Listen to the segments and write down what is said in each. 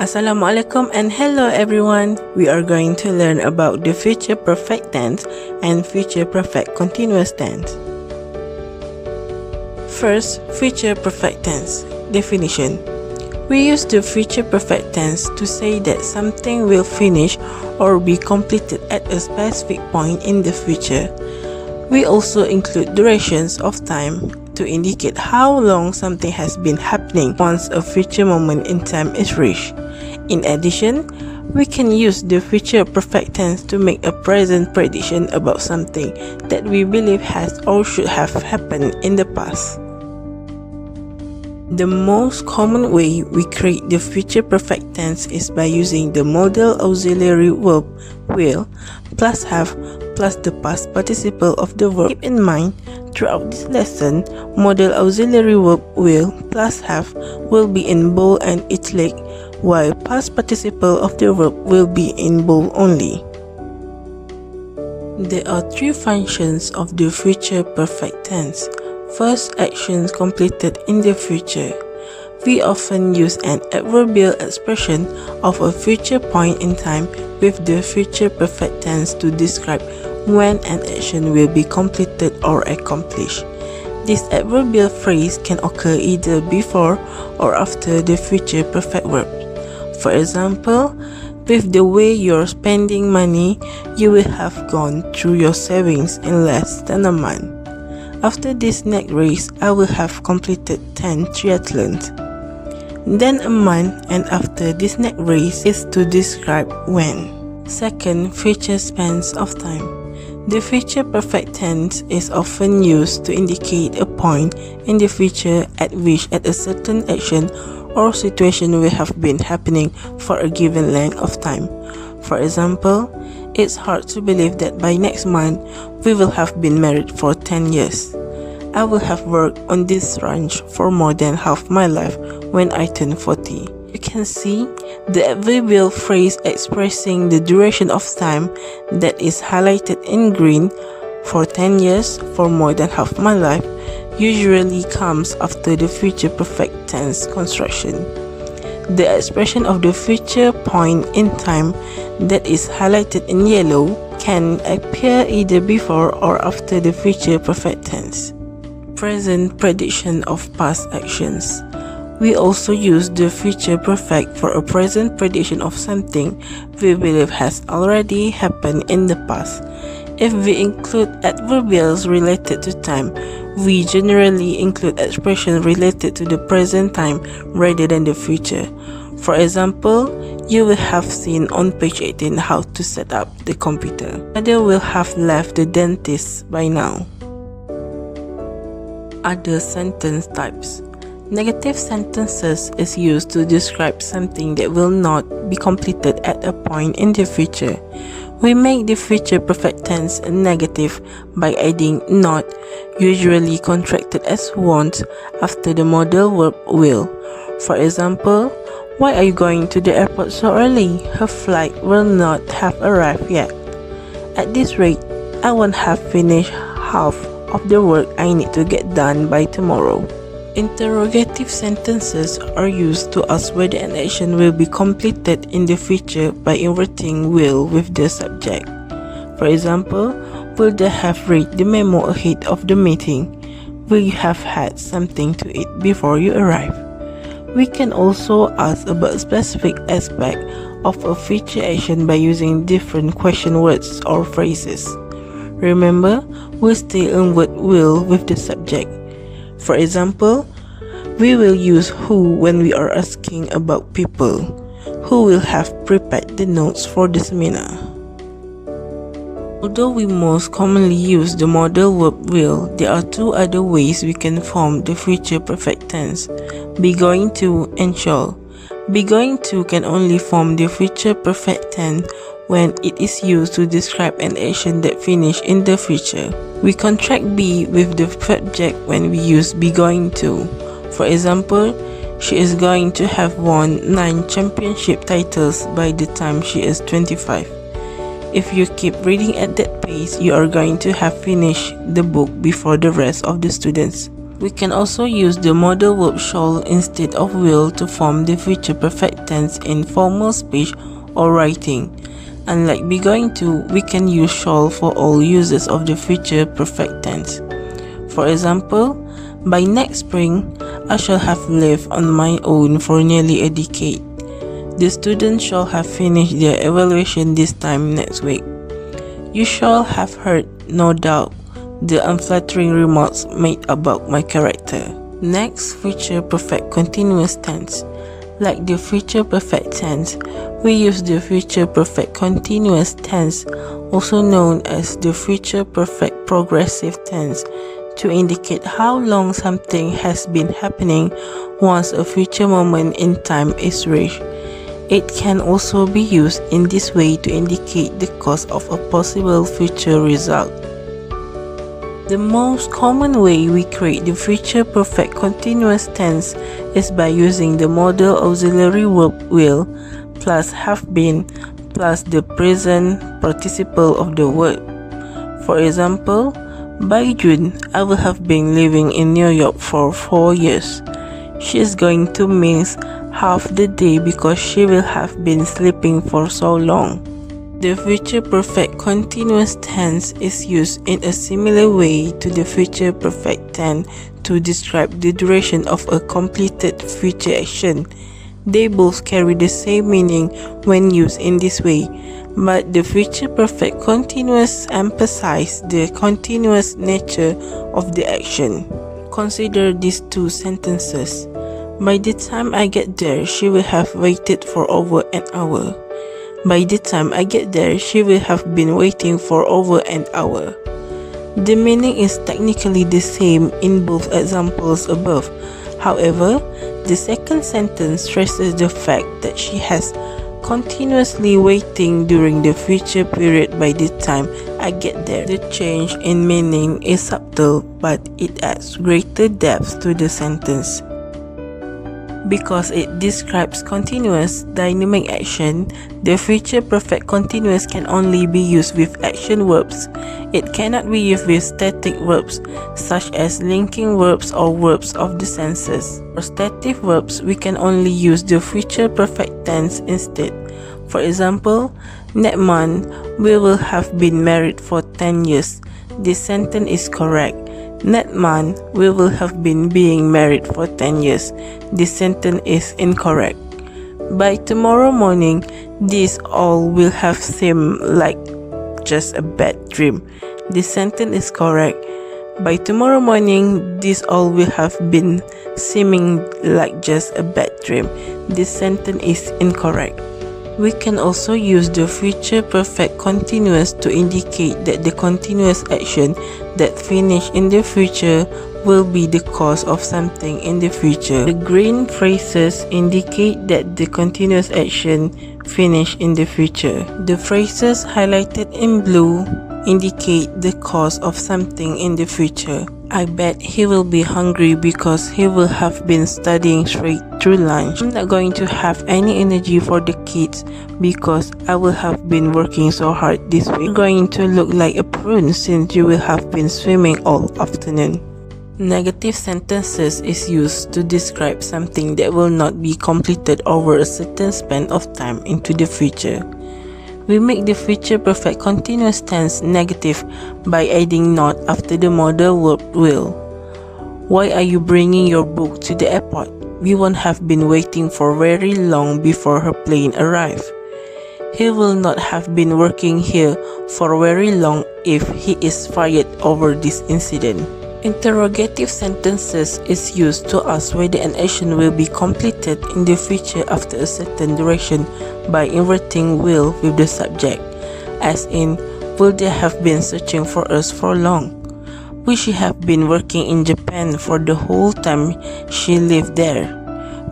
Assalamualaikum and hello everyone. We are going to learn about the future perfect tense and future perfect continuous tense. First, future perfect tense. Definition. We use the future perfect tense to say that something will finish or be completed at a specific point in the future. We also include durations of time to indicate how long something has been happening once a future moment in time is reached. In addition, we can use the future perfect tense to make a present prediction about something that we believe has or should have happened in the past. The most common way we create the future perfect tense is by using the modal auxiliary verb will plus have plus the past participle of the verb. Keep in mind, throughout this lesson, modal auxiliary verb will plus have will be in bold and italic, while past participle of the verb will be in bold only. There are three functions of the future perfect tense. First, actions completed in the future. We often use an adverbial expression of a future point in time with the future perfect tense to describe when an action will be completed or accomplished. This adverbial phrase can occur either before or after the future perfect verb. For example, with the way you're spending money, you will have gone through your savings in less than a month. After this next race, I will have completed 10 triathlons. Then a month, and after this next race is to describe when. Second, future spans of time. The future perfect tense is often used to indicate a point in the future at which a certain action or situation will have been happening for a given length of time. For example, it's hard to believe that by next month we will have been married for 10 years. I will have worked on this ranch for more than half my life when I turn 40. You can see the adverbial phrase expressing the duration of time that is highlighted in green for 10 years, for more than half my life, usually comes after the future perfect tense construction. The expression of the future point in time that is highlighted in yellow can appear either before or after the future perfect tense. Present prediction of past actions. We also use the future perfect for a present prediction of something we believe has already happened in the past. If we include adverbials related to time, we generally include expressions related to the present time rather than the future. For example, you will have seen on page 18 how to set up the computer. Mother will have left the dentist by now. Other sentence types. Negative sentences is used to describe something that will not be completed at a point in the future. We make the future perfect tense negative by adding not, usually contracted as won't, after the modal verb will. For example, why are you going to the airport so early? Her flight will not have arrived yet. At this rate, I won't have finished half of the work I need to get done by tomorrow. Interrogative sentences are used to ask whether an action will be completed in the future by inverting will with the subject. For example, will they have read the memo ahead of the meeting? Will you have had something to eat before you arrive? We can also ask about specific aspect of a future action by using different question words or phrases. Remember, we still invert will with the subject. For example, we will use who when we are asking about people. Who will have prepared the notes for the seminar? Although we most commonly use the modal verb will, there are two other ways we can form the future perfect tense: be going to and shall. Be going to can only form the future perfect tense when it is used to describe an action that finished in the future. We contract be with the subject when we use be going to. For example, she is going to have won 9 championship titles by the time she is 25. If you keep reading at that pace, you are going to have finished the book before the rest of the students. We can also use the modal verb shall instead of will to form the future perfect tense in formal speech or writing. Unlike be going to, we can use shall for all uses of the future perfect tense. For example, by next spring, I shall have lived on my own for nearly a decade. The students shall have finished their evaluation this time next week. You shall have heard, no doubt, the unflattering remarks made about my character. Next, future perfect continuous tense. Like the future perfect tense, we use the future perfect continuous tense, also known as the future perfect progressive tense, to indicate how long something has been happening once a future moment in time is reached. It can also be used in this way to indicate the cause of a possible future result. The most common way we create the future perfect continuous tense is by using the modal auxiliary verb will plus have been plus the present participle of the word. For example, by June, I will have been living in New York for 4 years. She is going to miss half the day because she will have been sleeping for so long. The future perfect continuous tense is used in a similar way to the future perfect tense to describe the duration of a completed future action. They both carry the same meaning when used in this way, but the future perfect continuous emphasizes the continuous nature of the action. Consider these two sentences. By the time I get there, she will have waited for over an hour. By the time I get there, she will have been waiting for over an hour. The meaning is technically the same in both examples above. However, the second sentence stresses the fact that she has continuously waiting during the future period by the time I get there. The change in meaning is subtle, but it adds greater depth to the sentence. Because it describes continuous, dynamic action, the future perfect continuous can only be used with action verbs. It cannot be used with static verbs, such as linking verbs or verbs of the senses. For static verbs, we can only use the future perfect tense instead. For example, next month, we will have been married for 10 years. This sentence is correct. Next month, we will have been being married for 10 years. This sentence is incorrect. By tomorrow morning, this all will have seemed like just a bad dream. This sentence is correct. By tomorrow morning, this all will have been seeming like just a bad dream. This sentence is incorrect. We can also use the future perfect continuous to indicate that the continuous action that finishes in the future will be the cause of something in the future. The green phrases indicate that the continuous action finished in the future. The phrases highlighted in blue indicate the cause of something in the future. I bet he will be hungry because he will have been studying straight through lunch. I'm not going to have any energy for the kids because I will have been working so hard this week. You're going to look like a prune since you will have been swimming all afternoon. Negative sentences is used to describe something that will not be completed over a certain span of time into the future. We make the future perfect continuous tense negative by adding not after the modal verb will. Why are you bringing your book to the airport? We won't have been waiting for very long before her plane arrives. He will not have been working here for very long if he is fired over this incident. Interrogative sentences is used to ask whether an action will be completed in the future after a certain duration by inverting will with the subject, as in, will they have been searching for us for long? Will she have been working in Japan for the whole time she lived there?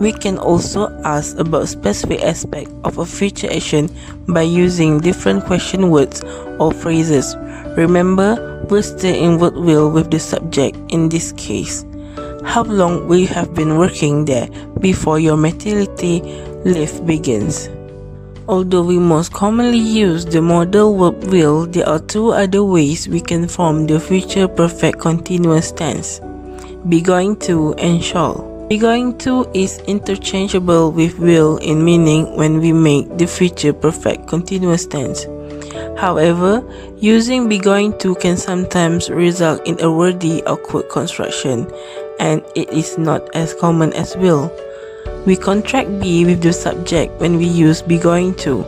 We can also ask about specific aspects of a future action by using different question words or phrases. Remember, we're still invert will with the subject in this case. How long will you have been working there before your maternity leave begins? Although we most commonly use the modal verb will, there are two other ways we can form the future perfect continuous tense. be going to, and shall. Be going to is interchangeable with will in meaning when we make the future perfect continuous tense. However, using be going to can sometimes result in a wordy awkward construction, and it is not as common as will. We contract be with the subject when we use be going to.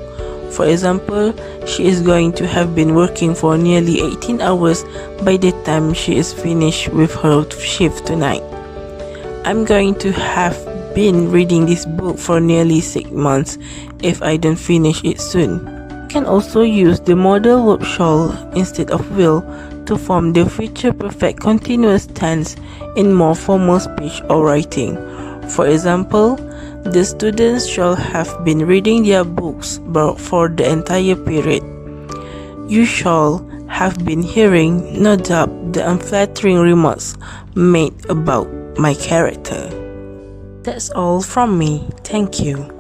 For example, she is going to have been working for nearly 18 hours by the time she is finished with her shift tonight. I'm going to have been reading this book for nearly 6 months if I don't finish it soon. You can also use the modal verb shall instead of will to form the future perfect continuous tense in more formal speech or writing. For example, the students shall have been reading their books for the entire period. You shall have been hearing, no doubt, the unflattering remarks made about my character. That's all from me. Thank you.